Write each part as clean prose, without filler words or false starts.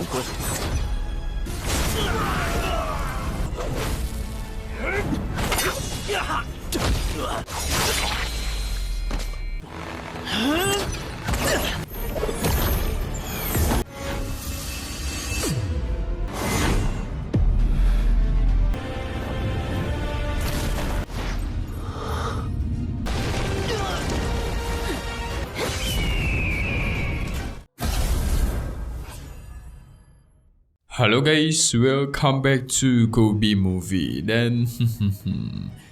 棍。Halo guys, welcome back to Kobe Movie. Dan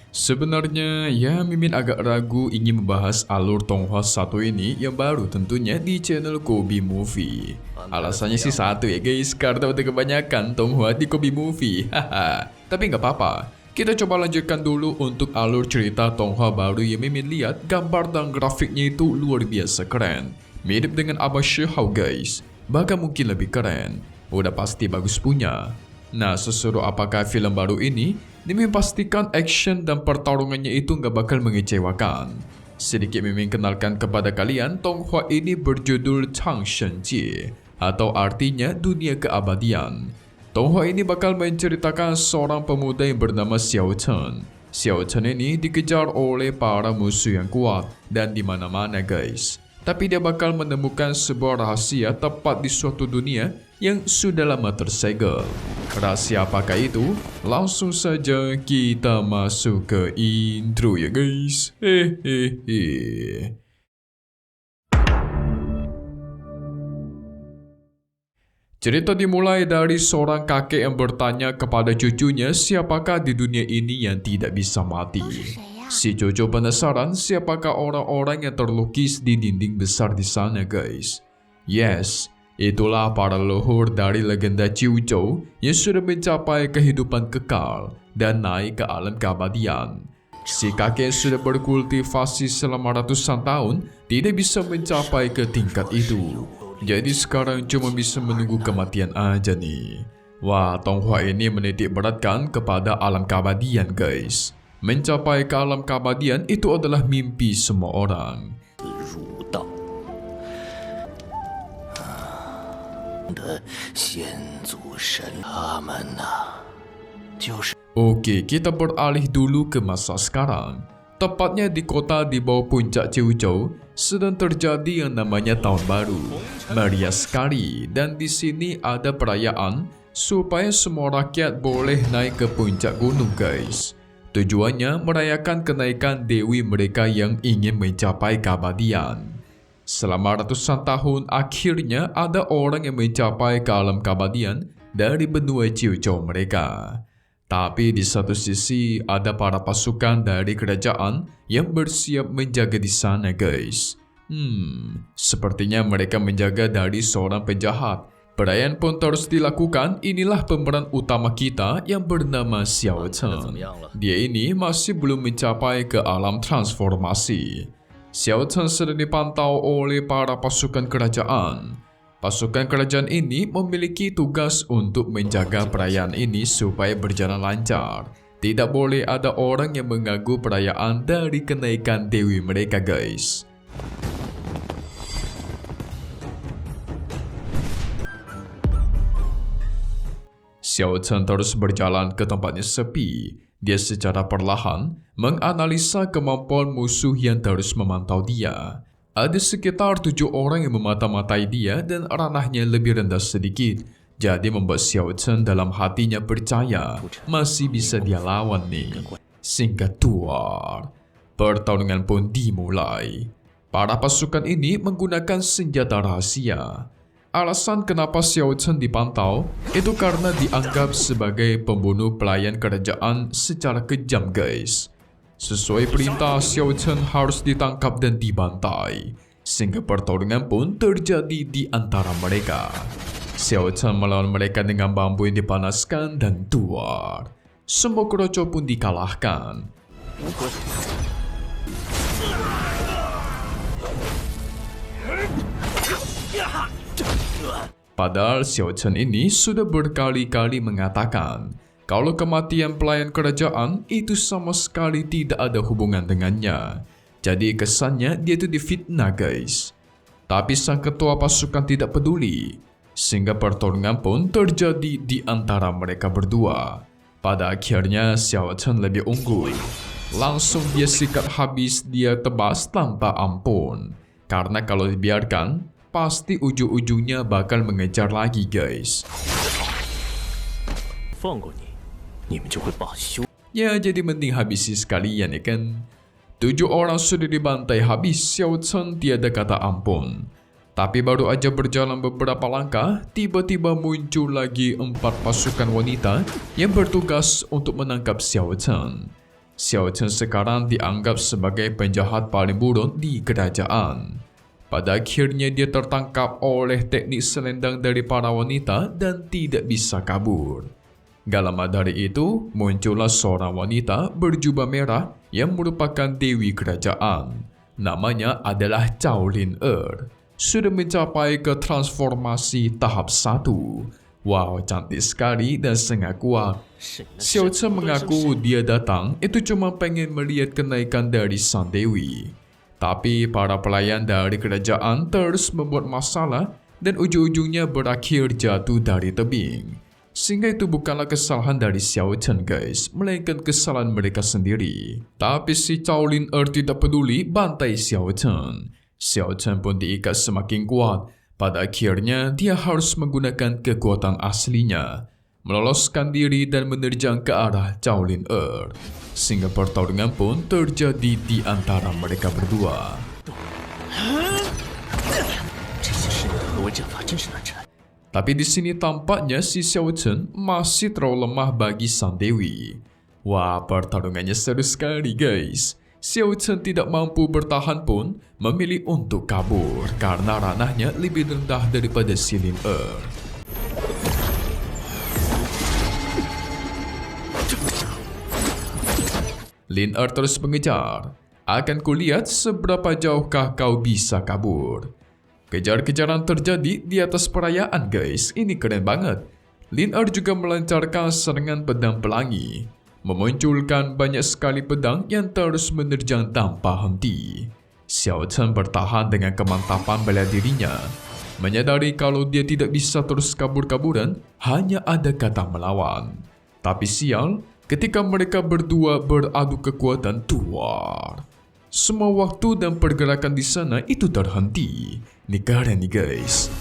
sebenarnya ya Mimin agak ragu ingin membahas alur Tonghua 1 ini yang baru tentunya di channel Kobe Movie. Alasannya sih satu ya guys, karena udah kebanyakan Tonghua di Kobe Movie. Tapi nggak apa-apa, kita coba lanjutkan dulu untuk alur cerita Tonghua baru yang Mimin lihat gambar dan grafiknya itu luar biasa keren. Mirip dengan Abah Shihao guys, bahkan mungkin lebih keren. Udah pasti bagus punya. Nah, seseru apakah film baru ini? Mimin pastikan action dan pertarungannya itu nggak bakal mengecewakan. Sedikit Mimin kenalkan kepada kalian, Tonghua ini berjudul Chang Shenjie, atau artinya dunia keabadian. Tonghua ini bakal menceritakan seorang pemuda yang bernama Xiao Chen. Xiao Chen ini dikejar oleh para musuh yang kuat dan di mana-mana guys. Tapi dia bakal menemukan sebuah rahasia tepat di suatu dunia yang sudah lama tersegel. Rahasia apakah itu? Langsung saja kita masuk ke intro ya guys. Cerita dimulai dari seorang kakek yang bertanya kepada cucunya siapakah di dunia ini yang tidak bisa mati. Si Jojo penasaran siapakah orang-orang yang terlukis di dinding besar di sana guys. Yes, itulah para leluhur dari legenda Chiuchou yang sudah mencapai kehidupan kekal dan naik ke alam keabadian. Si kakek sudah berkultivasi selama ratusan tahun tidak bisa mencapai ke tingkat itu. Jadi sekarang cuma bisa menunggu kematian aja nih. Wah, Tonghua ini menitik beratkan kepada alam keabadian guys. Mencapai ke alam keabadian itu adalah mimpi semua orang. Oke, kita beralih dulu ke masa sekarang. Tepatnya di kota di bawah puncak Chiuchou sedang terjadi yang namanya Tahun Baru. Meriah sekali dan di sini ada perayaan supaya semua rakyat boleh naik ke puncak gunung guys. Tujuannya merayakan kenaikan dewi mereka yang ingin mencapai keabadian. Selama ratusan tahun akhirnya ada orang yang mencapai ke alam keabadian dari benua Chiuchou mereka. Tapi di satu sisi ada para pasukan dari kerajaan yang bersiap menjaga di sana guys. Sepertinya mereka menjaga dari seorang penjahat. Perayaan pun terus dilakukan. Inilah pemeran utama kita yang bernama Xiao Chen. Dia ini masih belum mencapai ke alam transformasi. Xiao Chen sedang dipantau oleh para pasukan kerajaan. Pasukan kerajaan ini memiliki tugas untuk menjaga perayaan ini supaya berjalan lancar. Tidak boleh ada orang yang mengganggu perayaan dari kenaikan dewi mereka guys. Xiao Chen terus berjalan ke tempatnya sepi. Dia secara perlahan menganalisa kemampuan musuh yang terus memantau dia. Ada sekitar 7 orang yang memata-matai dia dan ranahnya lebih rendah sedikit. Jadi membuat Xiao Chen dalam hatinya percaya masih bisa dia lawan nih. Singkat tuar, pertarungan pun dimulai. Para pasukan ini menggunakan senjata rahasia. Alasan kenapa Xiao Chen dipantau itu karena dianggap sebagai pembunuh pelayan kerajaan secara kejam guys. Sesuai perintah, Xiao Chen harus ditangkap dan dibantai. Sehingga pertarungan pun terjadi di antara mereka. Xiao Chen melawan mereka dengan bambu yang dipanaskan dan tuar. Semua kroco pun dikalahkan. Padahal Xiao Chen ini sudah berkali-kali mengatakan kalau kematian pelayan kerajaan itu sama sekali tidak ada hubungan dengannya. Jadi kesannya dia itu difitnah guys. Tapi sang ketua pasukan tidak peduli. sehingga pertarungan pun terjadi di antara mereka berdua. Pada akhirnya Xiao Chen lebih unggul. Langsung dia sikat habis, dia tebas tanpa ampun. Karena kalau dibiarkan, pasti ujung-ujungnya bakal mengejar lagi guys. Ya jadi mending habisi sekalian ya kan. 7 orang sudah dibantai habis, Xiao Chen tiada kata ampun. Tapi baru aja berjalan beberapa langkah, tiba-tiba muncul lagi 4 pasukan wanita yang bertugas untuk menangkap Xiao Chen. Xiao Chen sekarang dianggap sebagai penjahat paling buruk di kerajaan. Pada akhirnya dia tertangkap oleh teknik selendang dari para wanita dan tidak bisa kabur. Gak lama dari itu, muncullah seorang wanita berjubah merah yang merupakan dewi kerajaan. Namanya adalah Zhao Lin sudah mencapai ke transformasi tahap 1. Wow, cantik sekali dan sangat kuat. Xiao Chen mengaku dia datang itu cuma pengen melihat kenaikan dari sang dewi. Tapi para pelayan dari kerajaan terus membuat masalah dan ujung-ujungnya berakhir jatuh dari tebing. Sehingga itu bukanlah kesalahan dari Xiao Chen guys, melainkan kesalahan mereka sendiri. Tapi si Zhao Lin tidak peduli bantai Xiao Chen. Xiao Chen pun diikat semakin kuat. Pada akhirnya, dia harus menggunakan kekuatan aslinya, meloloskan diri dan menerjang ke arah Zhao Lin sehingga pertarungan pun terjadi di antara mereka berdua. Tapi di sini tampaknya si Xiao Chen masih terlalu lemah bagi sang dewi. Wah, pertarungannya seru sekali guys. Xiao Chen tidak mampu bertahan pun memilih untuk kabur karena ranahnya lebih rendah daripada si Lin Lin terus mengejar. Akan kulihat seberapa jauhkah kau bisa kabur. Kejar-kejaran terjadi di atas perayaan guys. Ini keren banget. Lin juga melancarkan serangan pedang pelangi, memunculkan banyak sekali pedang yang terus menerjang tanpa henti. Xiao Chen bertahan dengan kemantapan bela dirinya, menyadari kalau dia tidak bisa terus kabur-kaburan, hanya ada kata melawan. Tapi sial, ketika mereka berdua beradu kekuatan tuar, semua waktu dan pergerakan di sana itu terhenti. Ini keren nih guys.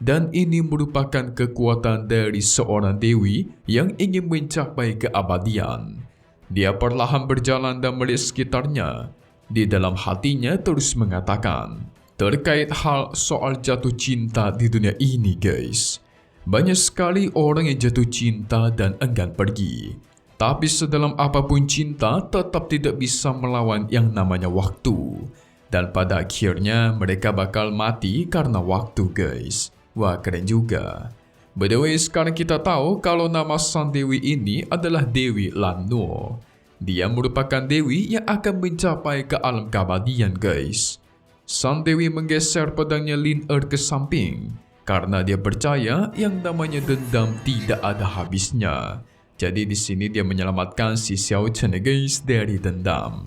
Dan ini merupakan kekuatan dari seorang dewi yang ingin mencapai keabadian. Dia perlahan berjalan dan melihat sekitarnya. Di dalam hatinya terus mengatakan, terkait hal soal jatuh cinta di dunia ini guys. Banyak sekali orang yang jatuh cinta dan enggan pergi. Tapi sedalam apapun cinta tetap tidak bisa melawan yang namanya waktu. Dan pada akhirnya mereka bakal mati karena waktu guys. Wah, keren juga. By the way, sekarang kita tahu kalau nama sang dewi ini adalah Dewi Lan Nuo. Dia merupakan dewi yang akan mencapai ke alam keabadian guys. Sang dewi menggeser pedangnya Lin ke samping karena dia percaya yang namanya dendam tidak ada habisnya. Jadi di sini dia menyelamatkan si Xiao Chen guys dari dendam.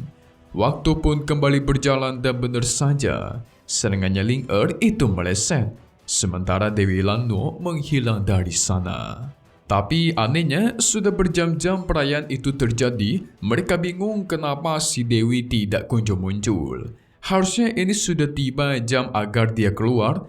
Waktu pun kembali berjalan dan benar saja serangannya Lin itu meleset. Sementara Dewi Lan Nuo menghilang dari sana. Tapi anehnya sudah berjam-jam perayaan itu terjadi. Mereka bingung kenapa si Dewi tidak kunjung muncul. Harusnya ini sudah tiba jam agar dia keluar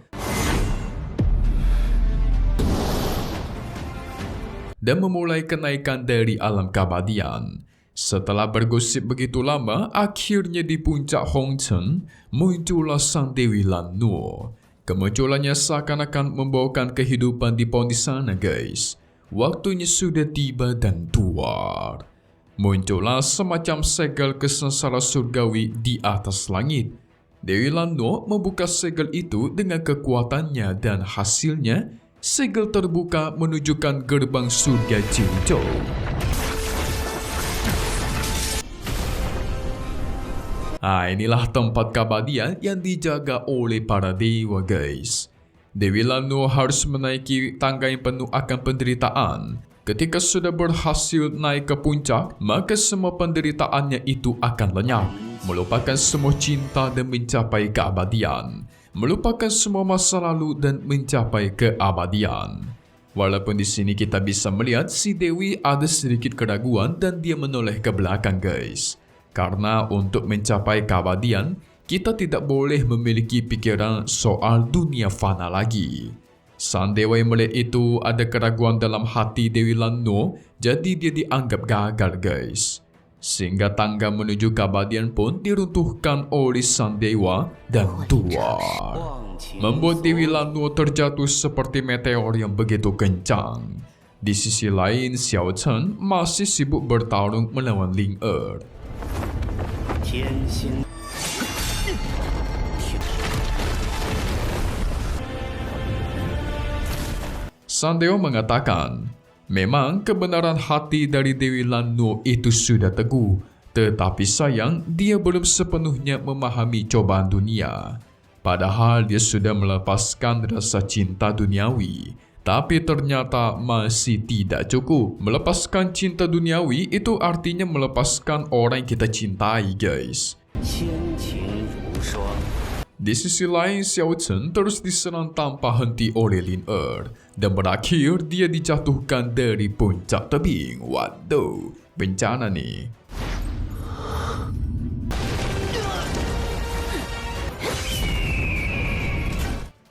dan memulai kenaikan dari alam keabadian. Setelah bergosip begitu lama, akhirnya di puncak Hongchen muncullah sang Dewi Lan Nuo. Kemunculannya seakan-akan membawakan kehidupan di pohon di sana guys. Waktunya sudah tiba dan tuar. Muncullah semacam segel kesengsara surgawi di atas langit. Dewi Lan Nuo membuka segel itu dengan kekuatannya dan hasilnya segel terbuka menunjukkan gerbang surga Jiuzhou. Inilah tempat keabadian yang dijaga oleh para dewa guys. Dewi Lan Nuo harus menaiki tangga yang penuh akan penderitaan. Ketika sudah berhasil naik ke puncak, maka semua penderitaannya itu akan lenyap. melupakan semua cinta dan mencapai keabadian, melupakan semua masa lalu dan mencapai keabadian. Walaupun di sini kita bisa melihat si Dewi ada sedikit keraguan dan dia menoleh ke belakang guys. Karena untuk mencapai keabadian, kita tidak boleh memiliki pikiran soal dunia fana lagi. Sang dewa yang melihat itu ada keraguan dalam hati Dewi Lanno, jadi dia dianggap gagal guys. Sehingga tangga menuju keabadian pun diruntuhkan oleh sang dewa dan tuar, membuat Dewi Lanno terjatuh seperti meteor yang begitu kencang. Di sisi lain, Xiao Chen masih sibuk bertarung melawan Ling Er. Sang dewa mengatakan, memang kebenaran hati dari Dewi Lanno itu sudah teguh, tetapi sayang dia belum sepenuhnya memahami cobaan dunia. Padahal dia sudah melepaskan rasa cinta duniawi, tapi ternyata masih tidak cukup. Melepaskan cinta duniawi itu artinya melepaskan orang yang kita cintai guys. Di sisi lain, Xiao Chen terus diserang tanpa henti oleh Lin Er dan berakhir dia dijatuhkan dari puncak tebing. Waduh, bencana nih.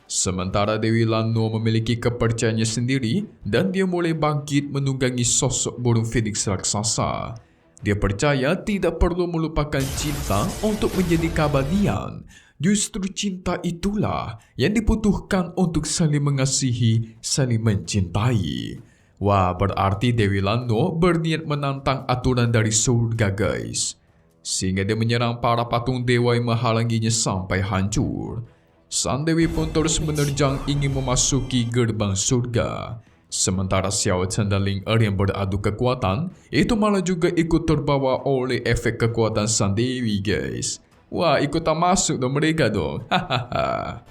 Sementara Dewi Lanno memiliki kepercayaannya sendiri dan dia mulai bangkit menunggangi sosok burung Phoenix raksasa. Dia percaya tidak perlu melupakan cinta untuk menjadi keabadian. Justru cinta itulah yang dibutuhkan untuk saling mengasihi, saling mencintai. Wah, berarti Dewi Lanno berniat menantang aturan dari surga guys. Sehingga dia menyerang para patung dewa yang menghalanginya sampai hancur. Sang Dewi pun terus menerjang ingin memasuki gerbang surga. Sementara Xiao Chen dan Ling Er yang beradu kekuatan, itu malah juga ikut terbawa oleh efek kekuatan Sang Dewi guys. Wah, ikutan masuk dong mereka dong. Hahaha.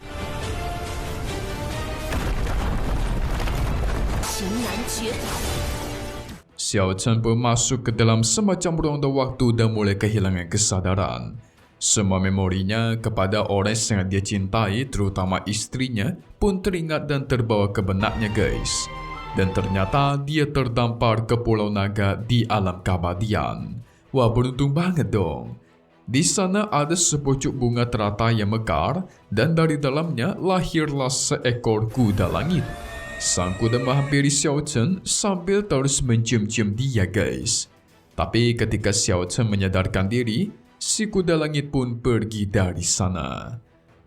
Xiao Chen pun masuk ke dalam semacam ruang waktu dan mulai kehilangan kesadaran. Semua memorinya kepada orang yang sangat dia cintai, terutama istrinya, pun teringat dan terbawa ke benaknya guys. Dan ternyata dia terdampar ke Pulau Naga di alam keabadian. Wah, beruntung banget dong. Di sana ada sepucuk bunga teratai yang mekar dan dari dalamnya lahirlah seekor kuda langit. Sang kuda menghampiri Xiao Chen sambil terus mencium-cium dia guys. Tapi ketika Xiao Chen menyadarkan diri, si kuda langit pun pergi dari sana.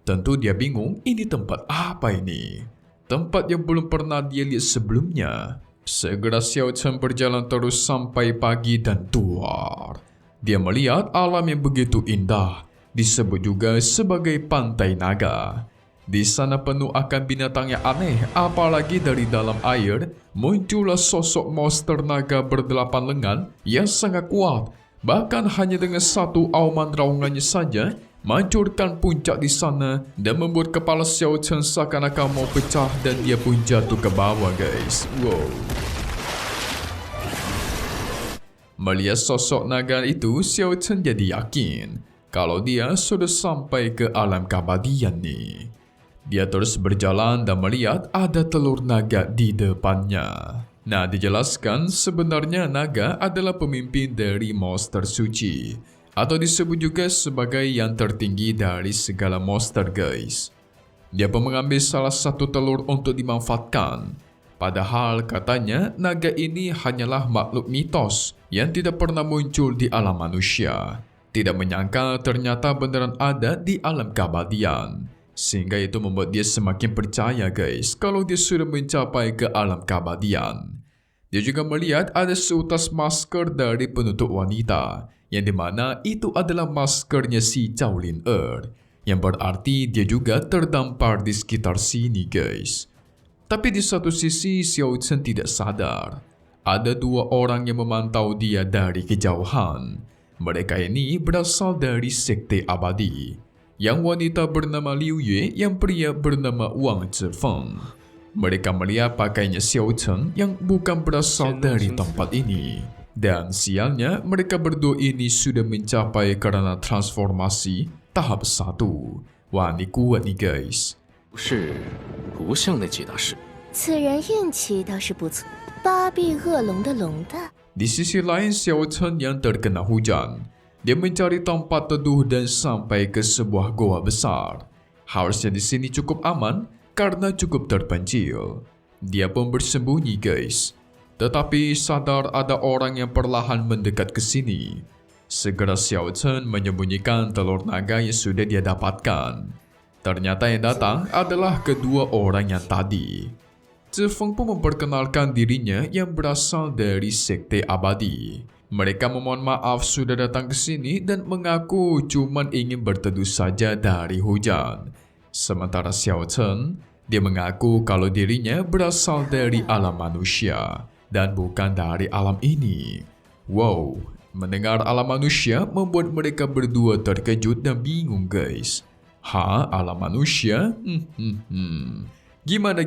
Tentu dia bingung, ini tempat apa ini? Tempat yang belum pernah dia lihat sebelumnya. Segera Xiao Chen berjalan terus sampai pagi dan tuar. Dia melihat alam yang begitu indah, disebut juga sebagai Pantai Naga. Di sana penuh akan binatang yang aneh, apalagi dari dalam air, muncullah sosok monster naga berdelapan lengan yang sangat kuat. Bahkan hanya dengan satu auman raungannya saja, menghancurkan puncak di sana dan membuat kepala Xiao Chen seakan-akan mau pecah dan dia pun jatuh ke bawah guys. Wow. Melihat sosok naga itu, Xiao Chen jadi yakin kalau dia sudah sampai ke alam keabadian nih. Dia terus berjalan dan melihat ada telur naga di depannya. Nah, dijelaskan sebenarnya naga adalah pemimpin dari monster suci, atau disebut juga sebagai yang tertinggi dari segala monster guys. Dia pun mengambil salah satu telur untuk dimanfaatkan. Padahal katanya naga ini hanyalah makhluk mitos yang tidak pernah muncul di alam manusia. Tidak menyangka ternyata beneran ada di alam keabadian. Sehingga itu membuat dia semakin percaya guys kalau dia sudah mencapai ke alam keabadian. Dia juga melihat ada seutas masker dari penutup wanita, yang dimana itu adalah maskernya si Cao Lin Er, yang berarti dia juga terdampar di sekitar sini guys. Tapi di satu sisi Xiao Chen tidak sadar. Ada dua orang yang memantau dia dari kejauhan. Mereka ini berasal dari sekte abadi. Yang wanita bernama Liu Yue, yang pria bernama Wang Zifeng. Mereka melihat pakaiannya Xiao Chen yang bukan berasal dari tempat ini. Dan sialnya mereka berdua ini sudah mencapai karena transformasi tahap 1. Wah, ini kuat nih guys. 是不幸的几大事。此人运气倒是不错，八臂恶龙的龙的。 Di sisi lain, Xiao Chen yang terkena hujan. Dia mencari tempat teduh dan sampai ke sebuah goa besar. Harusnya di sini cukup aman karena cukup terpencil. Dia pun bersembunyi guys. Tetapi sadar ada orang yang perlahan mendekat ke sini. Segera Xiao Chen menyembunyikan telur naga yang sudah dia dapatkan. Ternyata yang datang adalah kedua orang yang tadi. Zhi Feng pun memperkenalkan dirinya yang berasal dari Sekte Abadi. Mereka memohon maaf sudah datang ke sini dan mengaku cuma ingin berteduh saja dari hujan. Sementara Xiao Chen, dia mengaku kalau dirinya berasal dari alam manusia dan bukan dari alam ini. Wow, mendengar alam manusia membuat mereka berdua terkejut dan bingung guys. Alam manusia? Gimana?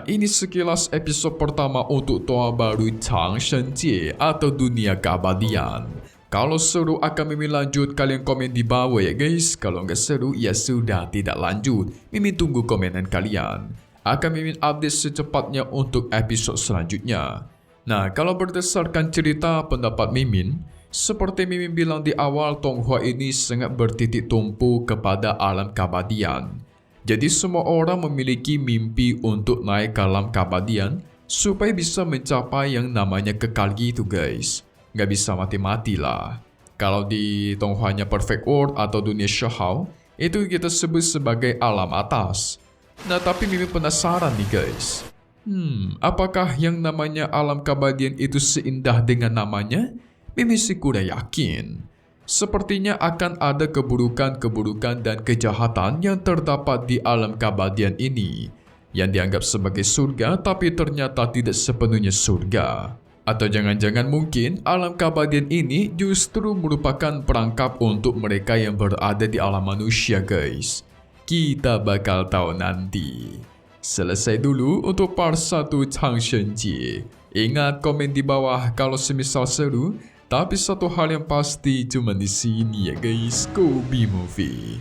Ini sekilas episode pertama untuk toa baru Chang Shen Jie atau Dunia Keabadian. Kalau seru akan Mimin lanjut, kalian komen di bawah ya guys. Kalau nggak seru, ya sudah tidak lanjut. Mimin tunggu komenan kalian. Akan Mimin update secepatnya untuk episode selanjutnya. Nah, kalau berdasarkan cerita pendapat Mimin, seperti Mimin bilang di awal, Tonghua ini sangat bertitik tumpu kepada alam keabadian. Jadi semua orang memiliki mimpi untuk naik ke alam keabadian supaya bisa mencapai yang namanya kekal gitu guys. Nggak bisa mati-mati lah. Kalau di Tonghuanya Perfect World atau dunia Shahao, itu kita sebut sebagai alam atas. Nah, tapi Mimin penasaran nih guys. Apakah yang namanya alam keabadian itu seindah dengan namanya? Mimin sih kurang yakin. Sepertinya akan ada keburukan-keburukan dan kejahatan yang terdapat di alam keabadian ini, yang dianggap sebagai surga tapi ternyata tidak sepenuhnya surga. Atau jangan-jangan mungkin alam keabadian ini justru merupakan perangkap untuk mereka yang berada di alam manusia guys. Kita bakal tahu nanti. Selesai dulu untuk part 1 Chang Shen Jie. Ingat komen di bawah kalau semisal seru. Tapi satu hal yang pasti cuma di sini ya guys, Kobe Movie.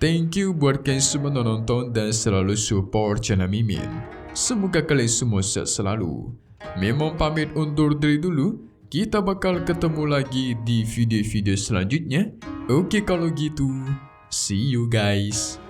Thank you buat kalian semua nonton dan selalu support channel Mimin. Semoga kalian semua sehat selalu. Mimin pamit undur diri dulu. Kita bakal ketemu lagi di video-video selanjutnya. Oke kalau gitu, see you guys.